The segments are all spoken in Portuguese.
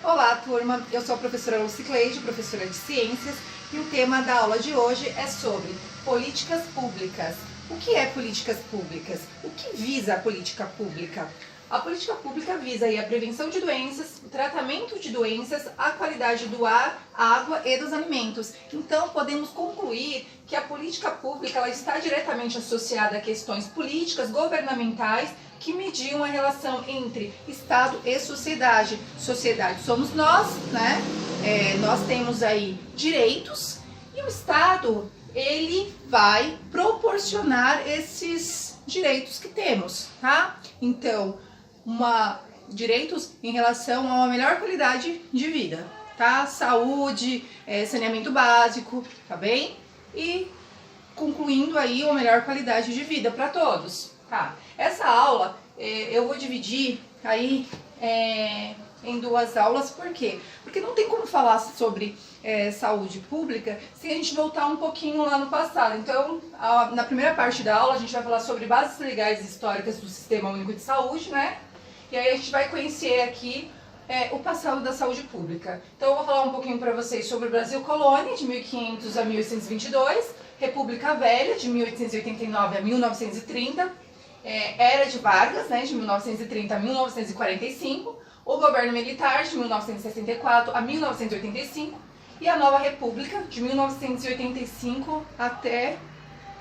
Olá, turma! Eu sou a professora Lucicleide, professora de Ciências, e o tema da aula de hoje é sobre políticas públicas. O que é políticas públicas? O que visa a política pública? A política pública visa a prevenção de doenças, o tratamento de doenças, a qualidade do ar, água e dos alimentos. Então, podemos concluir que a política pública ela está diretamente associada a questões políticas, governamentais, que mediam a relação entre Estado e sociedade. Sociedade somos nós, né? Nós temos aí direitos e o Estado, ele vai proporcionar esses direitos que temos, tá? Então, direitos em relação a uma melhor qualidade de vida, tá? Saúde, saneamento básico, tá bem? E concluindo aí uma melhor qualidade de vida para todos, tá? Essa aula eu vou dividir aí em duas aulas, por quê? Porque não tem como falar sobre saúde pública sem a gente voltar um pouquinho lá no passado. Então, na primeira parte da aula a gente vai falar sobre bases legais e históricas do Sistema Único de Saúde, né? E aí a gente vai conhecer aqui o passado da saúde pública. Então eu vou falar um pouquinho para vocês sobre o Brasil Colônia, de 1500 a 1822, República Velha, de 1889 a 1930, Era de Vargas, né, de 1930 a 1945, o Governo Militar, de 1964 a 1985, e a Nova República, de 1985 até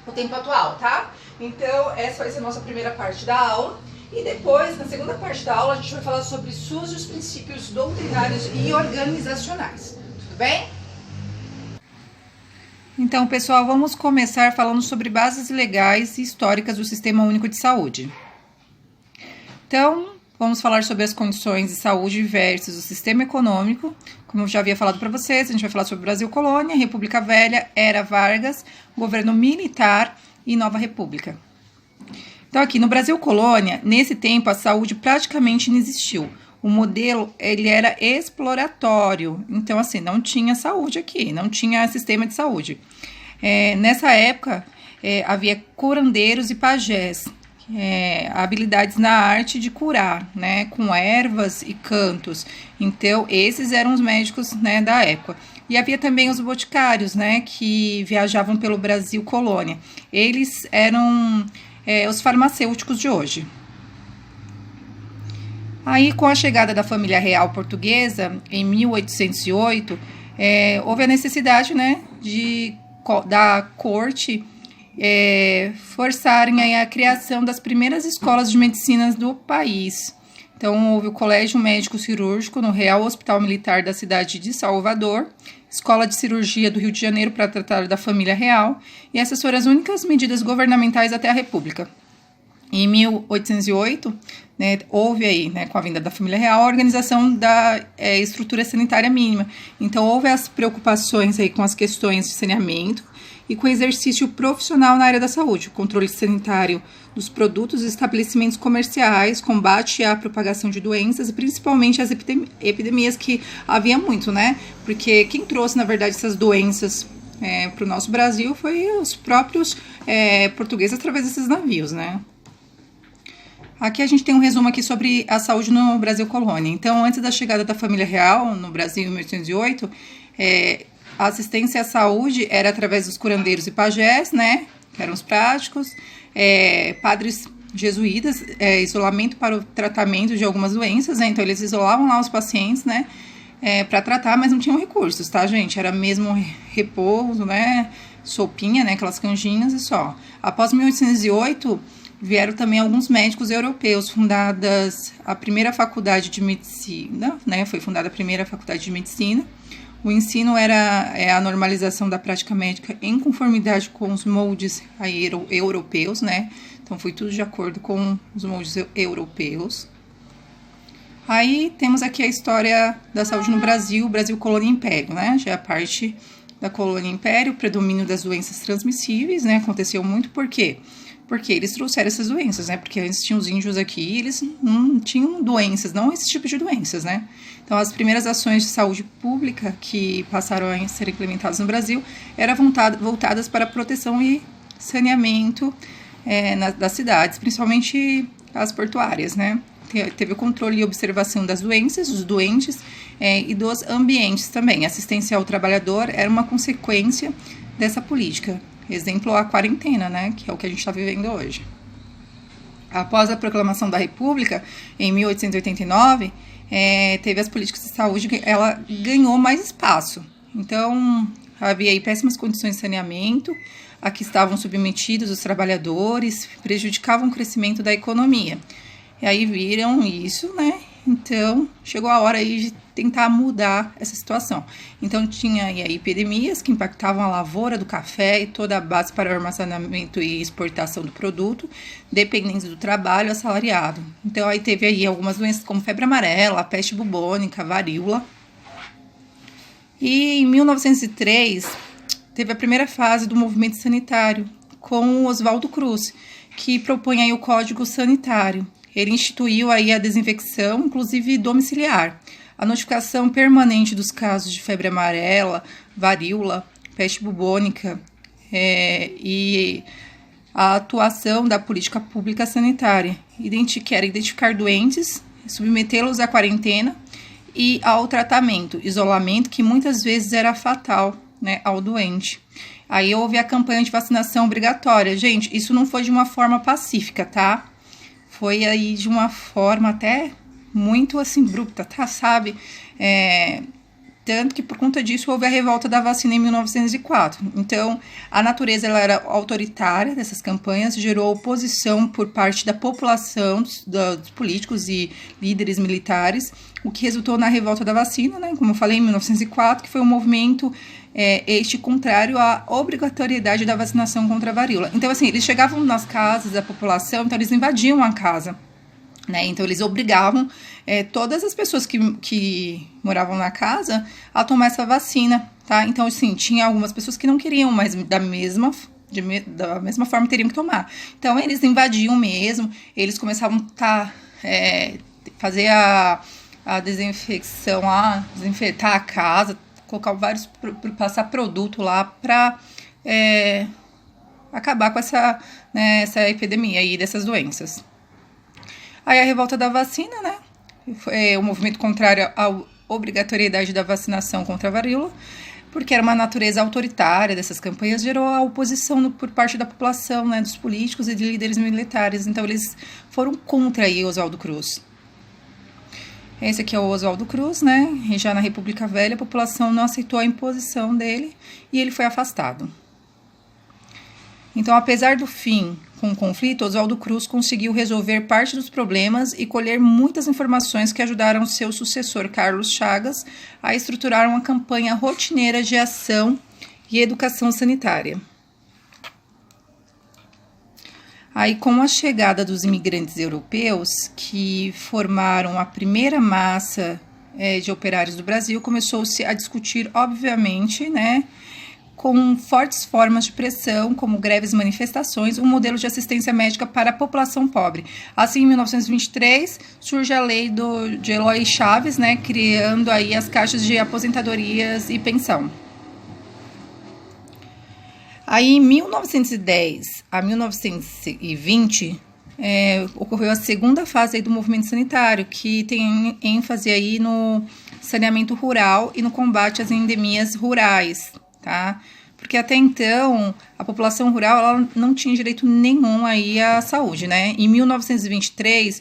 o tempo atual, tá? Então essa vai ser a nossa primeira parte da aula. E depois, na segunda parte da aula, a gente vai falar sobre SUS e os princípios doutrinários e organizacionais. Tudo bem? Então, pessoal, vamos começar falando sobre bases legais e históricas do Sistema Único de Saúde. Então, vamos falar sobre as condições de saúde versus o sistema econômico. Como eu já havia falado para vocês, a gente vai falar sobre Brasil Colônia, República Velha, Era Vargas, Governo Militar e Nova República. Então, aqui no Brasil Colônia, nesse tempo, a saúde praticamente não existiu. O modelo, ele era exploratório. Então, assim, não tinha saúde aqui, não tinha sistema de saúde. Nessa época, havia curandeiros e pajés, habilidades na arte de curar, né, com ervas e cantos. Então, esses eram os médicos, né, da época. E havia também os boticários, né, que viajavam pelo Brasil Colônia. Eles eram os farmacêuticos de hoje. Aí, com a chegada da família real portuguesa, em 1808, houve a necessidade, né, da corte forçarem a criação das primeiras escolas de medicina do país. Então, houve o Colégio Médico Cirúrgico no Real Hospital Militar da cidade de Salvador, Escola de Cirurgia do Rio de Janeiro para tratar da família real, e essas foram as únicas medidas governamentais até a República. Em 1808, né, houve aí, né, com a vinda da família real, a organização da estrutura sanitária mínima. Então, houve as preocupações aí com as questões de saneamento e com o exercício profissional na área da saúde, o controle sanitário dos produtos e estabelecimentos comerciais, combate à propagação de doenças e principalmente as epidemias que havia muito, né? Porque quem trouxe, na verdade, essas doenças para o nosso Brasil foi os próprios portugueses através desses navios, né? Aqui a gente tem um resumo aqui sobre a saúde no Brasil Colônia. Então, antes da chegada da família real no Brasil em 1808, a assistência à saúde era através dos curandeiros e pajés, né, que eram os práticos, padres jesuítas, isolamento para o tratamento de algumas doenças, né, então eles isolavam lá os pacientes, né, para tratar, mas não tinham recursos, tá, gente? Era mesmo repouso, né, sopinha, né, aquelas canjinhas e só. Após 1808, vieram também alguns médicos europeus, fundadas a primeira faculdade de medicina, né, foi fundada a primeira faculdade de medicina. O ensino era a normalização da prática médica em conformidade com os moldes europeus, né? Então, foi tudo de acordo com os moldes europeus. Aí, temos aqui a história da saúde no Brasil, Brasil Colônia e Império, né? Já é a parte da Colônia e Império, o predomínio das doenças transmissíveis, né? Aconteceu muito, por quê? Porque eles trouxeram essas doenças, né? Porque antes tinham os índios aqui e eles não tinham doenças, não esse tipo de doenças, né? Então, as primeiras ações de saúde pública que passaram a ser implementadas no Brasil eram voltadas para a proteção e saneamento das cidades, principalmente as portuárias, né? Teve o controle e observação das doenças, dos doentes, e dos ambientes também. Assistência ao trabalhador era uma consequência dessa política. Exemplo, a quarentena, né, que é o que a gente está vivendo hoje. Após a proclamação da República, em 1889, teve as políticas de saúde, ela ganhou mais espaço. Então, havia aí péssimas condições de saneamento, a que estavam submetidos os trabalhadores, prejudicavam o crescimento da economia. E aí viram isso, né? Então, chegou a hora aí de tentar mudar essa situação. Então, tinha aí epidemias que impactavam a lavoura do café e toda a base para o armazenamento e exportação do produto, dependendo do trabalho assalariado. Então, aí teve aí algumas doenças como febre amarela, peste bubônica, varíola. E em 1903, teve a primeira fase do movimento sanitário, com Oswaldo Cruz, que propõe aí o Código Sanitário. Ele instituiu aí a desinfecção, inclusive domiciliar, a notificação permanente dos casos de febre amarela, varíola, peste bubônica e a atuação da política pública sanitária, que era identificar doentes, submetê-los à quarentena e ao tratamento, isolamento, que muitas vezes era fatal, né, ao doente. Aí houve a campanha de vacinação obrigatória. Gente, isso não foi de uma forma pacífica, tá? Foi aí de uma forma até muito assim abrupta, tá? Sabe? Tanto que por conta disso houve a revolta da vacina em 1904. Então, a natureza ela era autoritária dessas campanhas, gerou oposição por parte da população, dos políticos e líderes militares, o que resultou na revolta da vacina, né? Como eu falei, em 1904, que foi um movimento contrário à obrigatoriedade da vacinação contra a varíola. Então, assim, eles chegavam nas casas da população, então eles invadiam a casa, né? Então, eles obrigavam todas as pessoas que moravam na casa a tomar essa vacina, tá? Então, assim, tinha algumas pessoas que não queriam, mas da mesma forma teriam que tomar. Então, eles invadiam mesmo, eles começavam a fazer a desinfecção, desinfetar a casa, colocar passar produto lá para acabar com essa epidemia aí dessas doenças. Aí a revolta da vacina, né? O movimento contrário à obrigatoriedade da vacinação contra a varíola, porque era uma natureza autoritária dessas campanhas, gerou a oposição por parte da população, né, dos políticos e de líderes militares. Então eles foram contra aí Oswaldo Cruz. Esse aqui é o Oswaldo Cruz, né? E já na República Velha, a população não aceitou a imposição dele e ele foi afastado. Então, apesar do fim com o conflito, Oswaldo Cruz conseguiu resolver parte dos problemas e colher muitas informações que ajudaram seu sucessor, Carlos Chagas, a estruturar uma campanha rotineira de ação e educação sanitária. Aí, com a chegada dos imigrantes europeus, que formaram a primeira massa de operários do Brasil, começou-se a discutir, obviamente, né, com fortes formas de pressão, como greves e manifestações, um modelo de assistência médica para a população pobre. Assim, em 1923, surge a lei de Eloy Chaves, né, criando aí as caixas de aposentadorias e pensão. Aí, em 1910 a 1920, ocorreu a segunda fase aí do movimento sanitário, que tem ênfase aí no saneamento rural e no combate às endemias rurais, tá? Porque até então, a população rural ela não tinha direito nenhum aí à saúde, né? Em 1923,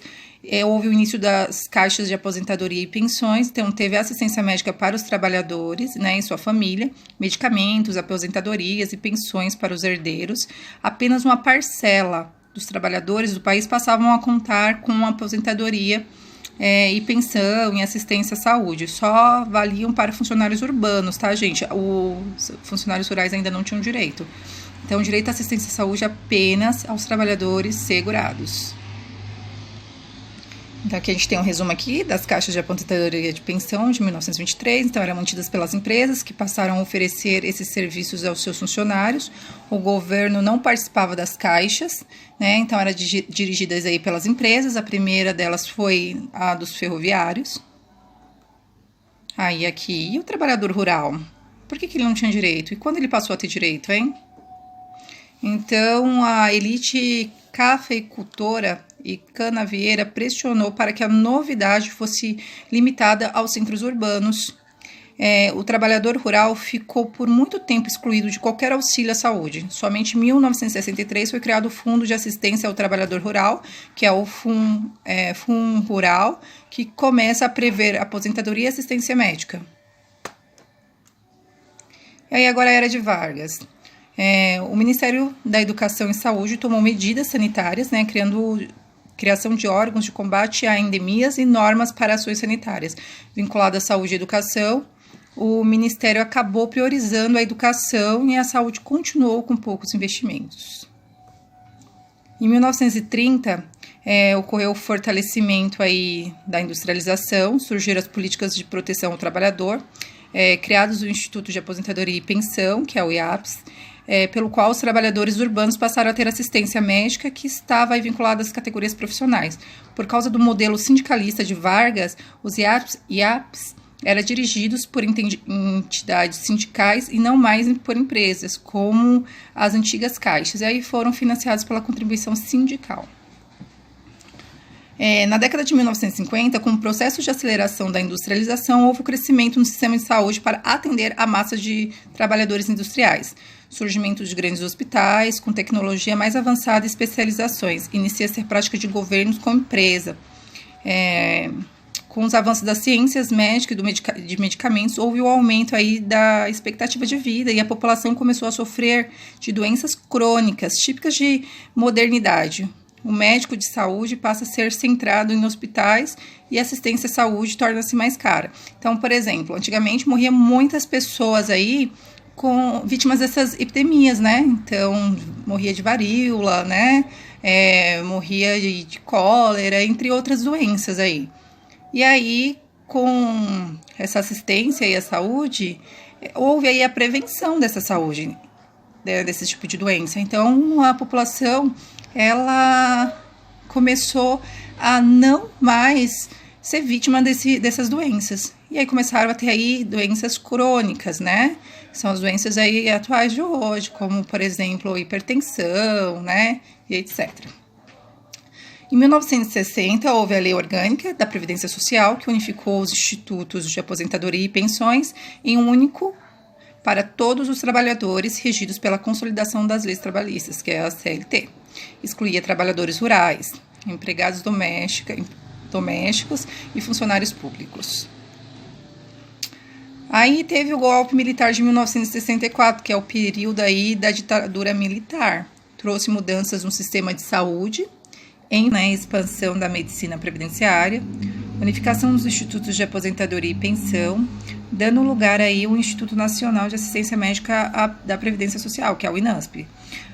houve o início das caixas de aposentadoria e pensões, então teve assistência médica para os trabalhadores, né, e sua família, medicamentos, aposentadorias e pensões para os herdeiros. Apenas uma parcela dos trabalhadores do país passavam a contar com aposentadoria e pensão e assistência à saúde. Só valiam para funcionários urbanos, tá, gente? Os funcionários rurais ainda não tinham direito. Então, direito à assistência à saúde apenas aos trabalhadores segurados. Então, aqui a gente tem um resumo aqui das caixas de aposentadoria de pensão de 1923. Então, eram mantidas pelas empresas que passaram a oferecer esses serviços aos seus funcionários. O governo não participava das caixas, né? Então, eram dirigidas aí pelas empresas. A primeira delas foi a dos ferroviários. Aí, aqui, e o trabalhador rural? Por que ele não tinha direito? E quando ele passou a ter direito, hein? Então, a elite cafeicultora e Canavieira pressionou para que a novidade fosse limitada aos centros urbanos. O trabalhador rural ficou por muito tempo excluído de qualquer auxílio à saúde. Somente em 1963 foi criado o Fundo de Assistência ao Trabalhador Rural, que é o FUN Rural, que começa a prever aposentadoria e assistência médica. E aí agora a era de Vargas. O Ministério da Educação e Saúde tomou medidas sanitárias, criação de órgãos de combate a endemias e normas para ações sanitárias. Vinculado à saúde e educação, o Ministério acabou priorizando a educação e a saúde continuou com poucos investimentos. Em 1930, ocorreu o fortalecimento aí da industrialização, surgiram as políticas de proteção ao trabalhador, criados o Instituto de Aposentadoria e Pensão, que é o IAPS, pelo qual os trabalhadores urbanos passaram a ter assistência médica que estava aí vinculada às categorias profissionais. Por causa do modelo sindicalista de Vargas, os IAPS eram dirigidos por entidades sindicais e não mais por empresas, como as antigas caixas, e aí foram financiados pela contribuição sindical. Na década de 1950, com o processo de aceleração da industrialização, houve o crescimento no sistema de saúde para atender a massa de trabalhadores industriais. Surgimento de grandes hospitais, com tecnologia mais avançada e especializações. Inicia-se a prática de governos com empresa. Com os avanços das ciências médicas e de medicamentos, houve o aumento aí da expectativa de vida e a população começou a sofrer de doenças crônicas, típicas de modernidade. O médico de saúde passa a ser centrado em hospitais e a assistência à saúde torna-se mais cara. Então, por exemplo, antigamente morriam muitas pessoas aí vítimas dessas epidemias, né? Então, morria de varíola, né? Morria de cólera, entre outras doenças aí. E aí, com essa assistência e a saúde, houve aí a prevenção dessa saúde, desse tipo de doença. Então, a população, ela começou a não mais ser vítima dessas doenças. E aí começaram a ter aí doenças crônicas, né? São as doenças aí atuais de hoje, como, por exemplo, hipertensão, né? E etc. Em 1960, houve a Lei Orgânica da Previdência Social, que unificou os institutos de aposentadoria e pensões em um único para todos os trabalhadores regidos pela Consolidação das Leis Trabalhistas, que é a CLT. Excluía trabalhadores rurais, empregados domésticos e funcionários públicos. Aí teve o golpe militar de 1964, que é o período aí da ditadura militar. Trouxe mudanças no sistema de saúde, expansão da medicina previdenciária, unificação dos institutos de aposentadoria e pensão, dando lugar aí ao Instituto Nacional de Assistência Médica da Previdência Social, que é o INASP.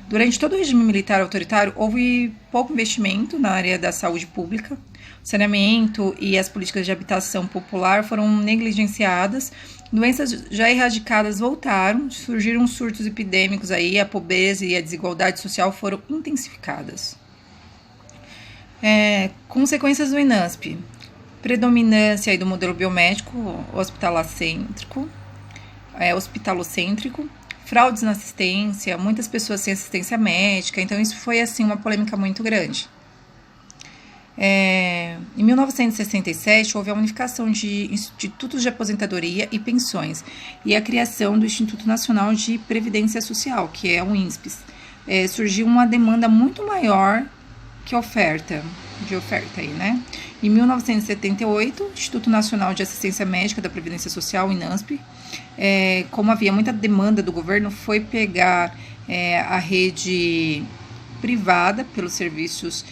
Durante todo o regime militar autoritário, houve pouco investimento na área da saúde pública, o saneamento e as políticas de habitação popular foram negligenciadas, doenças já erradicadas voltaram, surgiram surtos epidêmicos aí, a pobreza e a desigualdade social foram intensificadas. Consequências do INASP: predominância aí do modelo biomédico hospitalocêntrico, fraudes na assistência, muitas pessoas sem assistência médica, então isso foi assim uma polêmica muito grande. Em 1967, houve a unificação de institutos de aposentadoria e pensões e a criação do Instituto Nacional de Previdência Social, que é o INSPES. Surgiu uma demanda muito maior que oferta aí, né? Em 1978, o Instituto Nacional de Assistência Médica da Previdência Social, o INASP, como havia muita demanda do governo, foi pegar a rede privada pelos serviços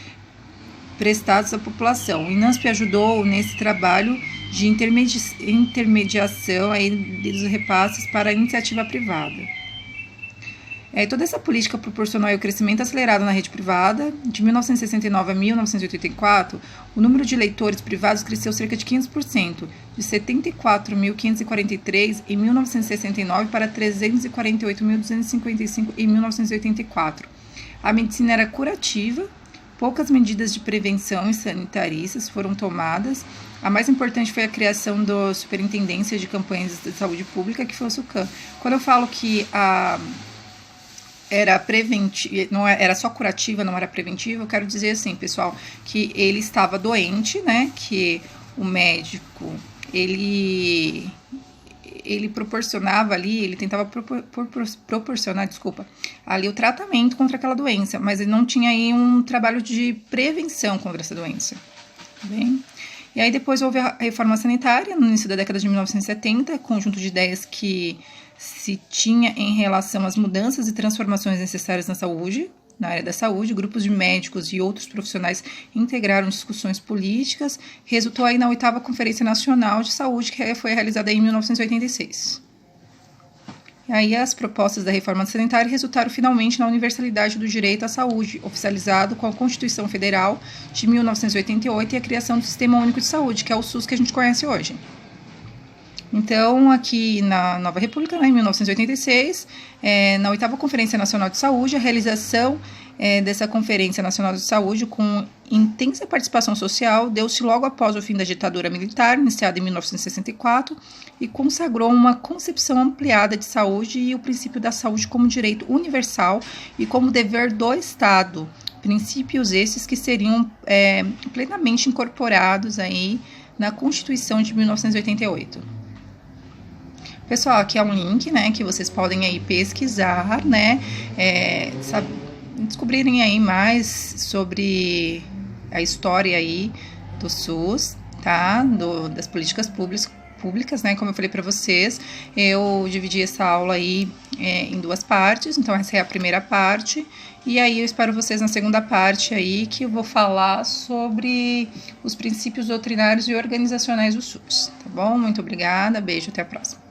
prestados à população. O INASP ajudou nesse trabalho de intermediação aí dos repasses para a iniciativa privada. Toda essa política proporcionou o crescimento acelerado na rede privada. De 1969 a 1984, o número de leitores privados cresceu cerca de 15%, de 74.543 em 1969 para 348.255 em 1984. A medicina era curativa, poucas medidas de prevenção e sanitaristas foram tomadas. A mais importante foi a criação da Superintendência de Campanhas de Saúde Pública, que foi o SUCAM. Quando eu falo que a era preventiva, não era só curativa, não era preventiva. Eu quero dizer assim, pessoal, que ele estava doente, né? Que o médico, ele proporcionava ali, ele tentava proporcionar, ali o tratamento contra aquela doença, mas ele não tinha aí um trabalho de prevenção contra essa doença, tá bem? E aí depois houve a reforma sanitária, no início da década de 1970, conjunto de ideias que se tinha em relação às mudanças e transformações necessárias na área da saúde, grupos de médicos e outros profissionais integraram discussões políticas, resultou aí na 8ª Conferência Nacional de Saúde, que foi realizada em 1986. E aí as propostas da reforma sanitária resultaram finalmente na universalidade do direito à saúde, oficializado com a Constituição Federal de 1988 e a criação do Sistema Único de Saúde, que é o SUS que a gente conhece hoje. Então, aqui na Nova República, em 1986, na 8ª Conferência Nacional de Saúde, a realização dessa Conferência Nacional de Saúde, com intensa participação social, deu-se logo após o fim da ditadura militar, iniciada em 1964, e consagrou uma concepção ampliada de saúde e o princípio da saúde como direito universal e como dever do Estado. Princípios esses que seriam plenamente incorporados aí na Constituição de 1988. Pessoal, aqui é um link, né, que vocês podem aí pesquisar, né, descobrirem aí mais sobre a história aí do SUS, tá, das políticas públicas, né, como eu falei para vocês, eu dividi essa aula aí em 2 partes, então essa é a primeira parte, e aí eu espero vocês na segunda parte aí, que eu vou falar sobre os princípios doutrinários e organizacionais do SUS, tá bom? Muito obrigada, beijo, até a próxima.